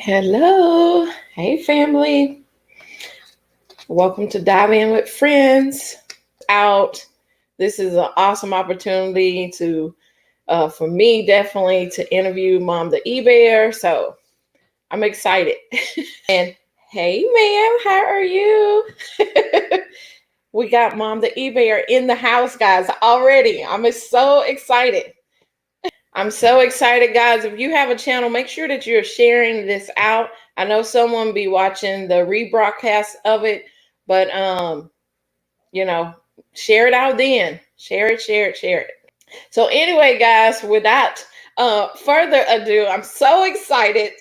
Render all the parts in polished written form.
Hello. Hey, family. Welcome to Dive In with Friends. Out. This is an awesome opportunity for me, definitely to interview Mom the eBear. So I'm excited. And hey, ma'am, how are you? We got Mom the eBear in the house, guys, already. I'm so excited. I'm so excited, guys. If you have a channel, make sure that you're sharing this out. I know someone be watching the rebroadcast of it, but you know, share it out then. Share it, share it, share it. So anyway, guys, without further ado, I'm so excited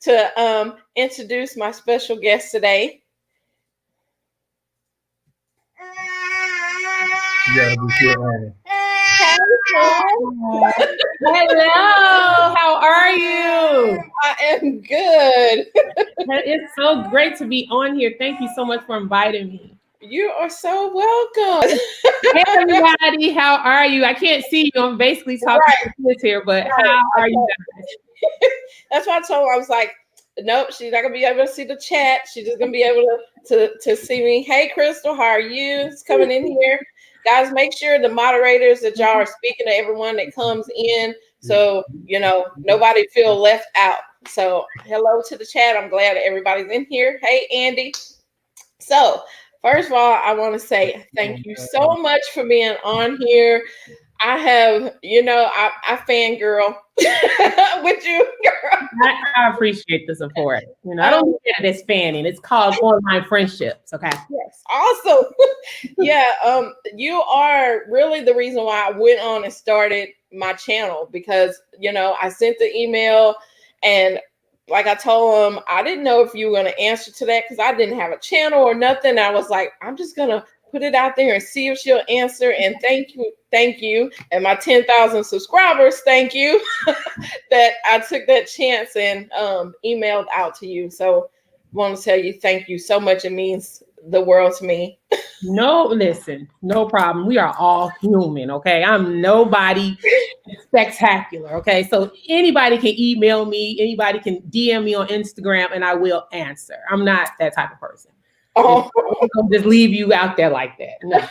to introduce my special guest today. You gotta be sure, Annie. Hello, how are you? I am good. It's so great to be on here. Thank you so much for inviting me. You are so welcome. Hey, everybody, how are you? I can't see you. I'm basically talking to kids here, but how are you guys? That's why I told her, I was like, nope, she's not gonna be able to see the chat. She's just gonna be able to see me. Hey, Crystal, how are you? It's coming in here. Guys, make sure the moderators that y'all are speaking to everyone that comes in, so nobody feel left out. So hello to the chat. I'm glad that everybody's in here. Hey, Andy. So first of all, I want to say thank you so much for being on here. I have, I fangirl with you, girl. I appreciate the support. I don't look at it as fanning. It's called online friendships. Okay. Yes, awesome. Yeah, you are really the reason why I went on and started my channel because I sent the email and like I told him, I didn't know if you were going to answer to that because I didn't have a channel or nothing. I was like, I'm just going to put it out there and see if she'll answer. And thank you. And my 10,000 subscribers, thank you that I took that chance and emailed out to you. So I want to tell you, thank you so much. It means the world to me. No, listen, no problem. We are all human, okay? I'm nobody spectacular, okay? So anybody can email me, anybody can DM me on Instagram, and I will answer. I'm not that type of person. Oh, I'll just leave you out there like that. No.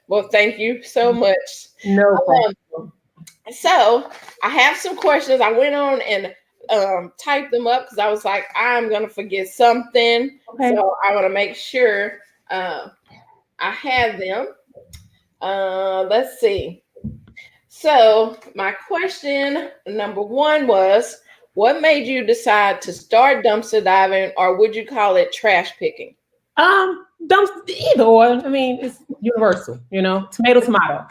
Well, thank you so much. No problem. So I have some questions. I went on and typed them up because I was like, I'm gonna forget something. Okay. So I want to make sure I have them. Let's see. So my question number one was, what made you decide to start dumpster diving, or would you call it trash picking? Either or. I mean, it's universal, tomato.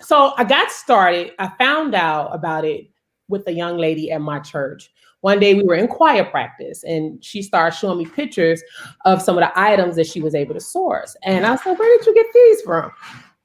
So I got started. I found out about it with a young lady at my church. One day we were in choir practice and she started showing me pictures of some of the items that she was able to source. And I said, where did you get these from?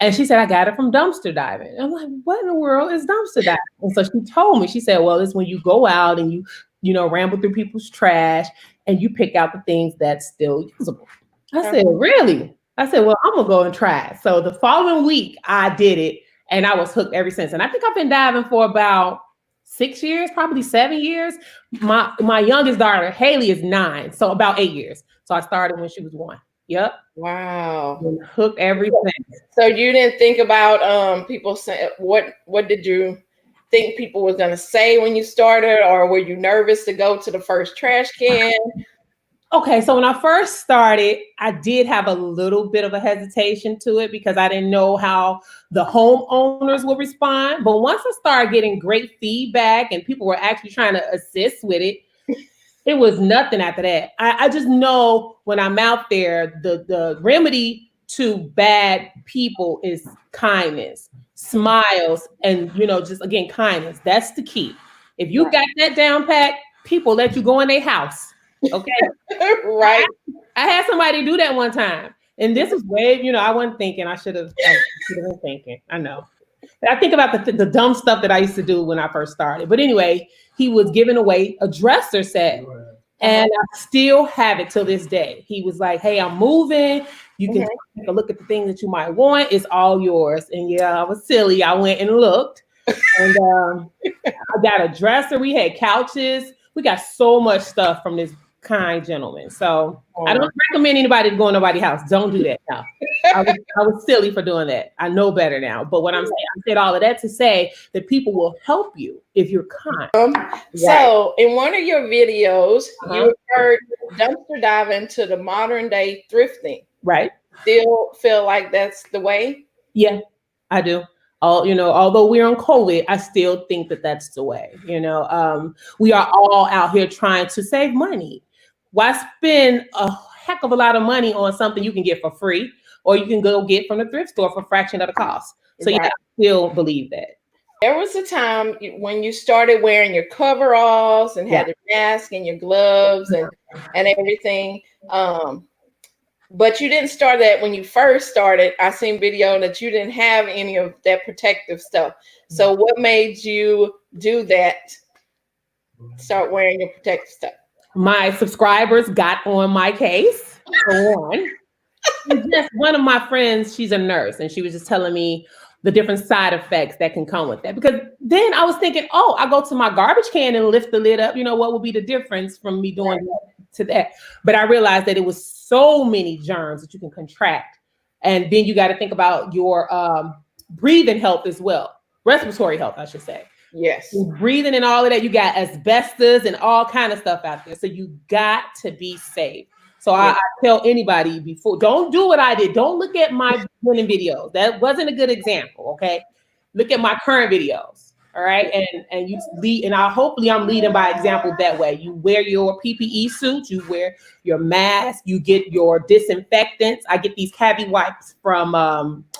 And she said, I got it from dumpster diving. And I'm like, what in the world is dumpster diving? And so she told me, she said, well, it's when you go out and you ramble through people's trash and you pick out the things that's still usable. I said, really? I said, well, I'm going to go and try it. So the following week I did it and I was hooked ever since. And I think I've been diving for about 6 years, probably 7 years. My youngest daughter, Haley, is 9. So about 8 years. So I started when she was 1. Yep. Wow. And hooked everything. So you didn't think about people saying what did you think people were gonna say when you started, or were you nervous to go to the first trash can? Okay, so when I first started, I did have a little bit of a hesitation to it because I didn't know how the homeowners would respond. But once I started getting great feedback and people were actually trying to assist with it, it was nothing after that. I just know when I'm out there, the remedy to bad people is kindness, smiles, and just again, kindness. That's the key. If you got that down pat, people let you go in their house. Okay. Right. I had somebody do that one time. And this is way, I wasn't thinking. I should have been thinking. I know. I think about the dumb stuff that I used to do when I first started. But anyway, he was giving away a dresser set. And I still have it till this day. He was like, hey, I'm moving. You can take a look at the things that you might want. It's all yours. And yeah, I was silly. I went and looked. And I got a dresser. We had couches. We got so much stuff from this kind gentleman. So I don't recommend anybody to go in nobody's house. Don't do that. No. I was silly for doing that. I know better now. But what I'm saying, I said all of that to say that people will help you if you're kind. So in one of your videos, you referred dumpster diving to the modern day thrifting. Right. Still feel like that's the way? Yeah, I do. Although we're on COVID, I still think that that's the way. We are all out here trying to save money. Why spend a heck of a lot of money on something you can get for free, or you can go get from the thrift store for a fraction of the cost? So yeah, I still believe that. There was a time when you started wearing your coveralls and had your mask and your gloves and everything. But you didn't start that when you first started. I seen video that you didn't have any of that protective stuff. So what made you do that? Start wearing your protective stuff. My subscribers got on my case, for one. Just one of my friends, she's a nurse, and she was just telling me the different side effects that can come with that. Because then I was thinking, I go to my garbage can and lift the lid up. What would be the difference from me doing that to that? But I realized that it was so many germs that you can contract. And then you got to think about your breathing health as well. Respiratory health, I should say. Yes. You're breathing and all of that. You got asbestos and all kind of stuff out there. So you got to be safe. So I tell anybody before, don't do what I did. Don't look at my beginning videos. That wasn't a good example. Okay. Look at my current videos. All right. And you lead, and hopefully I'm leading by example that way. You wear your PPE suit, you wear your mask, you get your disinfectants. I get these Cavi wipes from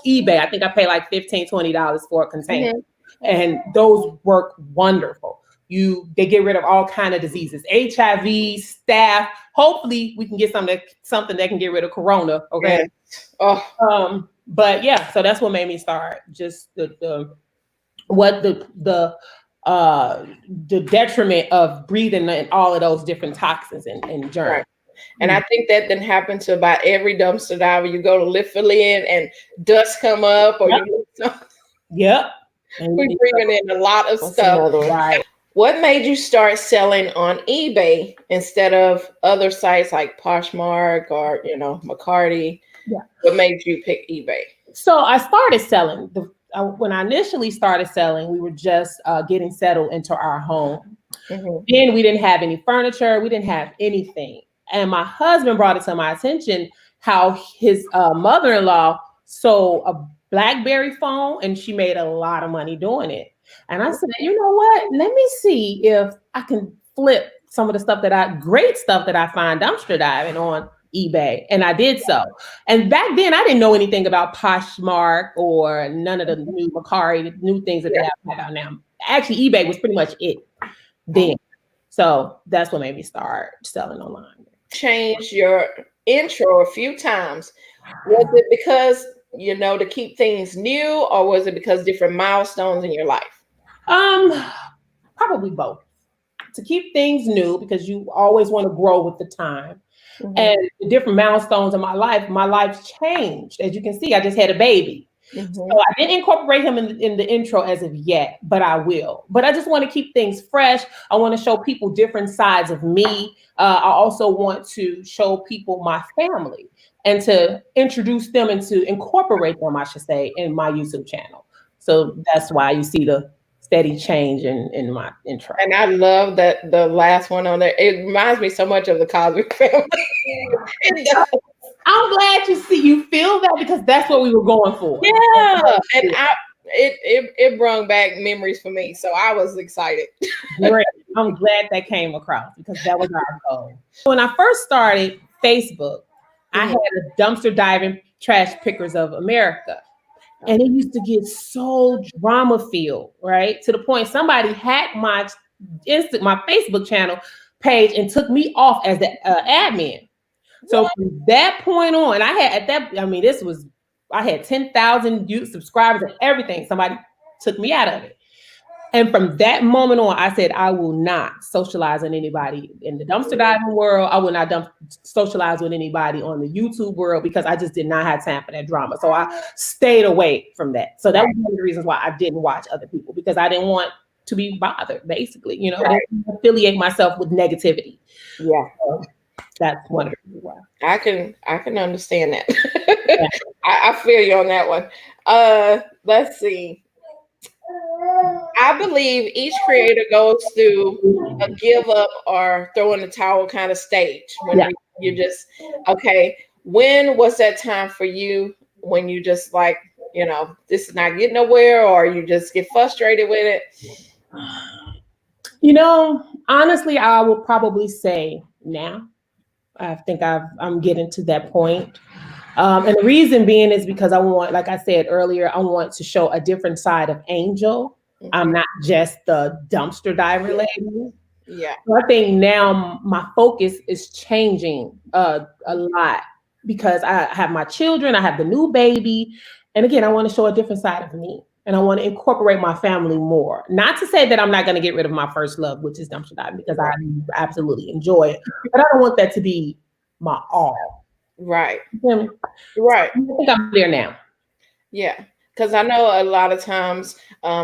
eBay. I think I pay like $15, $20 for a container. And those work wonderful. They get rid of all kind of diseases, HIV, staph. Hopefully we can get something that can get rid of corona. Okay. Yeah. But yeah, so that's what made me start. Just the detriment of breathing and all of those different toxins and germs. Right. And I think that didn't happen to about every dumpster diver. You go to lift a lid and dust come up, or And we're bringing in a lot of stuff. Right. What made you start selling on eBay instead of other sites like Poshmark or McCarty? Yeah. What made you pick eBay? So I started selling. When I initially started selling, we were just getting settled into our home. Mm-hmm. Then we didn't have any furniture. We didn't have anything. And my husband brought it to my attention how his mother-in-law sold a BlackBerry phone, and she made a lot of money doing it. And I said, you know what? Let me see if I can flip some of the great stuff that I find dumpster diving on eBay. And I did so. And back then I didn't know anything about Poshmark or none of the new Macari, the new things that they have out now. Actually, eBay was pretty much it then. So that's what made me start selling online. Changed your intro a few times. Was it because, to keep things new, or was it because different milestones in your life? Probably both. To keep things new, because you always want to grow with the time. Mm-hmm. And the different milestones in my life changed. As you can see, I just had a baby. Mm-hmm. So I didn't incorporate him in the intro as of yet, but I will. But I just want to keep things fresh. I want to show people different sides of me. I also want to show people my family and to introduce them and to incorporate them, I should say, in my YouTube channel. So that's why you see the steady change in my intro. And I love that the last one on there. It reminds me so much of the Cosby Family. I'm glad you feel that, because that's what we were going for. Yeah, and it brought back memories for me, so I was excited. Great. I'm glad that came across, because that was our goal. When I first started Facebook, I had a dumpster diving trash pickers of America. And it used to get so drama filled, right? To the point somebody hacked my Facebook channel page and took me off as the admin. So from that point on, I had I had 10,000 subscribers and everything. Somebody took me out of it. And from that moment on, I said, I will not socialize with anybody in the dumpster diving world. I will not socialize with anybody on the YouTube world because I just did not have time for that drama. So I stayed away from that. So that was one of the reasons why I didn't watch other people, because I didn't want to be bothered, basically. You know, I didn't affiliate myself with negativity. Yeah. So that's one of the reasons why. I can understand that. I feel you on that one. Let's see. I believe each creator goes through a give up or throw in the towel kind of stage when you just, okay, when was that time for you when you just like, you know, this is not getting nowhere, or you just get frustrated with it? You know, honestly, I will probably say now. I think I'm getting to that point. And the reason being is because I want, like I said earlier, I want to show a different side of Angel. I'm not just the dumpster diver lady. Yeah. So I think now my focus is changing a lot because I have my children, I have the new baby. And again, I want to show a different side of me. And I want to incorporate my family more. Not to say that I'm not going to get rid of my first love, which is dumpster diving, because I absolutely enjoy it. But I don't want that to be my all. Right. Right. I think I'm there now. Yeah. Because I know a lot of times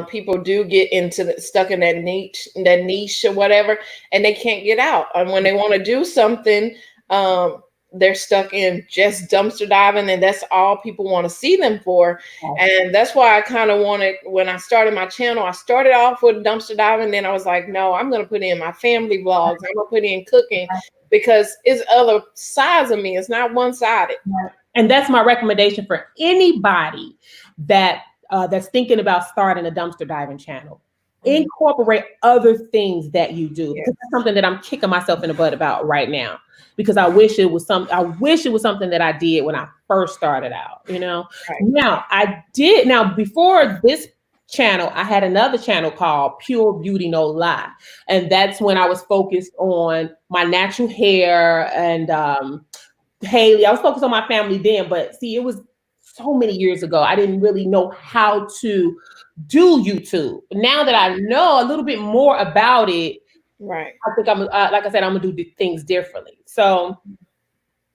people do get stuck in that niche or whatever, and they can't get out. And when they want to do something, they're stuck in just dumpster diving, and that's all people want to see them for. And that's why I kind of wanted, when I started my channel, I started off with dumpster diving. Then I was like, no, I'm going to put in my family vlogs. I'm going to put in cooking, because it's other sides of me. It's not one-sided. And that's my recommendation for anybody that that's thinking about starting a dumpster diving channel. Incorporate other things that you do. Because that's something that I'm kicking myself in the butt about right now. Because I wish it was something that I did when I first started out, you know. Now before this channel, I had another channel called Pure Beauty No Lie. And that's when I was focused on my natural hair and Haley. I was focused on my family then, but see, it was so many years ago. I didn't really know how to do YouTube. Now that I know a little bit more about it, right, I think I'm like I said, I'm gonna do things differently. So,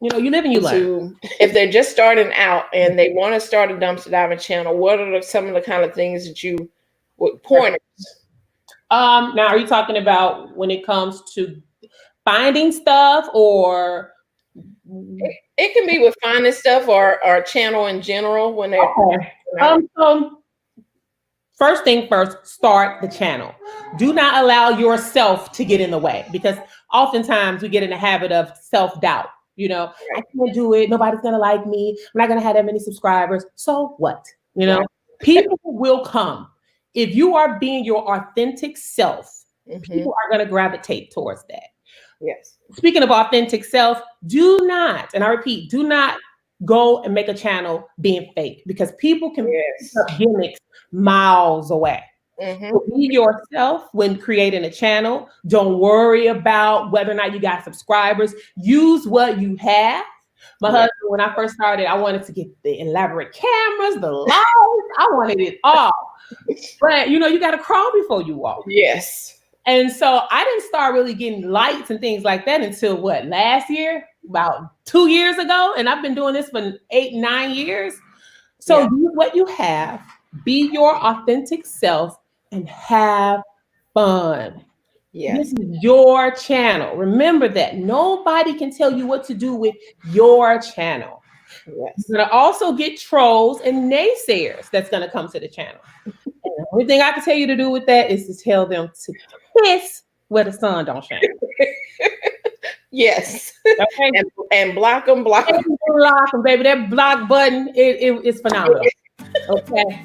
you know, you live and you learn. If they're just starting out and they want to start a dumpster diving channel, what are some of the kind of things that you would pointers? Now, are you talking about when it comes to finding stuff, or it can be with finding stuff or channel in general when they're so first thing first, start the channel. Do not allow yourself to get in the way, because oftentimes we get in the habit of self-doubt. You know, I can't do it. Nobody's going to like me. I'm not going to have that many subscribers. So what? You know, people will come. If you are being your authentic self, people are going to gravitate towards that. Yes. Speaking of authentic self, do not, and I repeat, do not go and make a channel being fake, because people can pick up gimmicks miles away. So be yourself when creating a channel. Don't worry about whether or not you got subscribers. Use what you have. My husband, when I first started, I wanted to get the elaborate cameras, the lights. I wanted it all. But, you know, you got to crawl before you walk. Yes. And so I didn't start really getting lights and things like that until last year, about 2 years ago. And I've been doing this for 8-9 years. So use what you have, be your authentic self, and have fun. Yes. This is your channel. Remember that. Nobody can tell you what to do with your channel. Yes. You're going to also get trolls and naysayers that's going to come to the channel. And the only thing I can tell you to do with that is to tell them to kiss where the sun don't shine. Yes. Okay. And block them, Block them, baby. That block button is phenomenal. Okay.